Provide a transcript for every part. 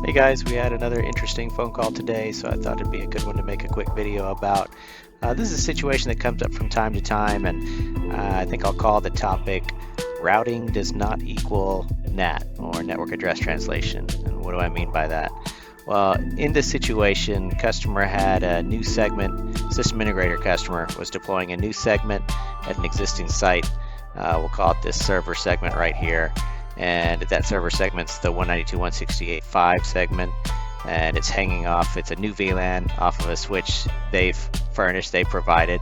Hey guys, we had another interesting phone call today, so I thought it'd be a good one to make a quick video about. This is a situation that comes up from time to time, and I think I'll call the topic routing does not equal NAT, or network address translation. And what do I mean by that? Well, in this situation, customer had a new segment, system integrator customer was deploying a new segment at an existing site. We'll call it this server segment right here. And that server segment's the 192.168.5 segment, and it's hanging off, it's a new VLAN off of a switch they've furnished, they provided,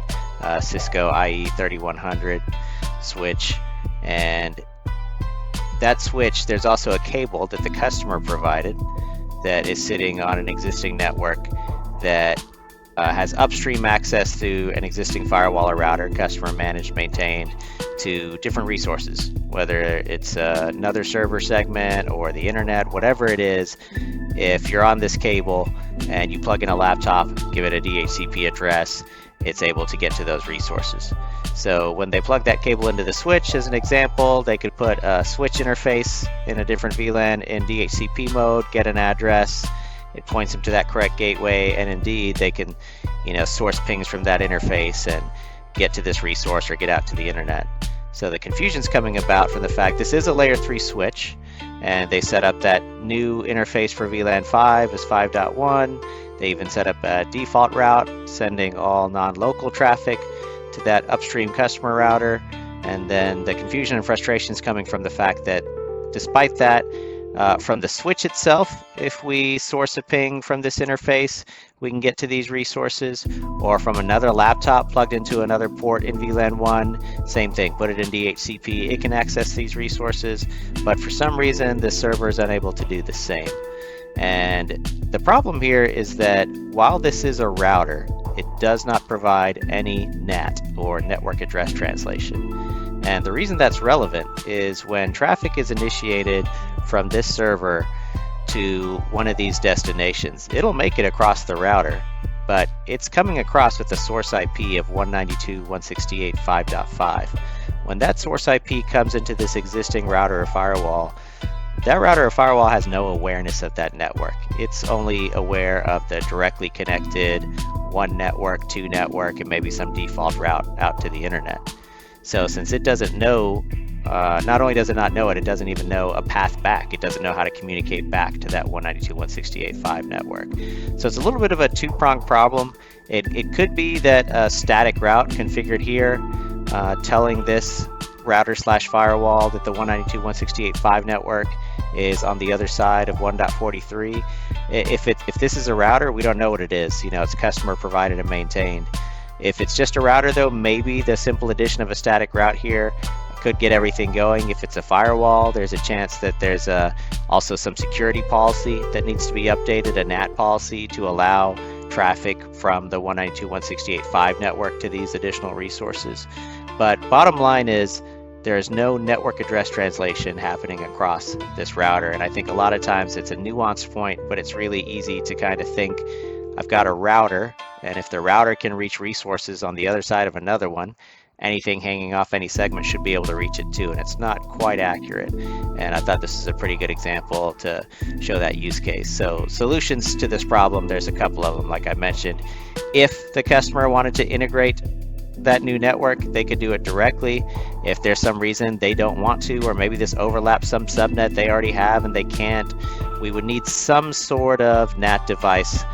Cisco IE 3100 switch. And that switch, there's also a cable that the customer provided that is sitting on an existing network that has upstream access through an existing firewall or router, customer managed, maintained, to different resources, whether it's another server segment or the internet, whatever it is. If you're on this cable and you plug in a laptop, give it a DHCP address, it's able to get to those resources. So when they plug that cable into the switch, as an example, they could put a switch interface in a different VLAN in DHCP mode, get an address, it points them to that correct gateway, and indeed they can, source pings from that interface and get to this resource or get out to the internet. So the confusion's coming about from the fact this is a layer 3 switch, and they set up that new interface for VLAN 5 as 5.1. They even set up a default route sending all non-local traffic to that upstream customer router. And then the confusion and frustration is coming from the fact that despite that, from the switch itself, if we source a ping from this interface, we can get to these resources, or from another laptop plugged into another port in VLAN 1, same thing, put it in DHCP, it can access these resources, but for some reason the server is unable to do the same. And the problem here is that while this is a router, it does not provide any NAT, or network address translation. And the reason that's relevant is when traffic is initiated from this server to one of these destinations, it'll make it across the router, but it's coming across with the source IP of 192.168.5.5. When that source IP comes into this existing router or firewall, that router or firewall has no awareness of that network. It's only aware of the directly connected one network, two network, and maybe some default route out to the internet. So since it doesn't know, not only does it not know it, it doesn't even know a path back. It doesn't know how to communicate back to that 192.168.5 network. So it's a little bit of a two-pronged problem. It could be that a static route configured here, telling this router/firewall that the 192.168.5 network is on the other side of 1.43. If this is a router, we don't know what it is. It's customer provided and maintained. If it's just a router, though, maybe the simple addition of a static route here could get everything going. If it's a firewall, there's a chance that there's also some security policy that needs to be updated, a NAT policy to allow traffic from the 192.168.5 network to these additional resources. But bottom line is there is no network address translation happening across this router. And I think a lot of times it's a nuanced point, but it's really easy to kind of think, I've got a router, and if the router can reach resources on the other side of another one, anything hanging off any segment should be able to reach it too, and it's not quite accurate. And I thought this is a pretty good example to show that use case. So solutions to this problem, there's a couple of them, like I mentioned. If the customer wanted to integrate that new network, they could do it directly. If there's some reason they don't want to, or maybe this overlaps some subnet they already have and they can't, we would need some sort of NAT device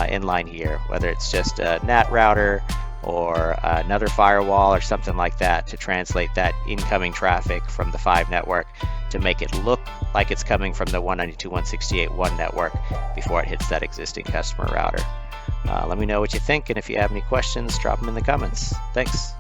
in line here, whether it's just a NAT router or another firewall or something like that to translate that incoming traffic from the 5 network to make it look like it's coming from the 192.168.1 network before it hits that existing customer router. Let me know what you think, and if you have any questions, drop them in the comments. Thanks.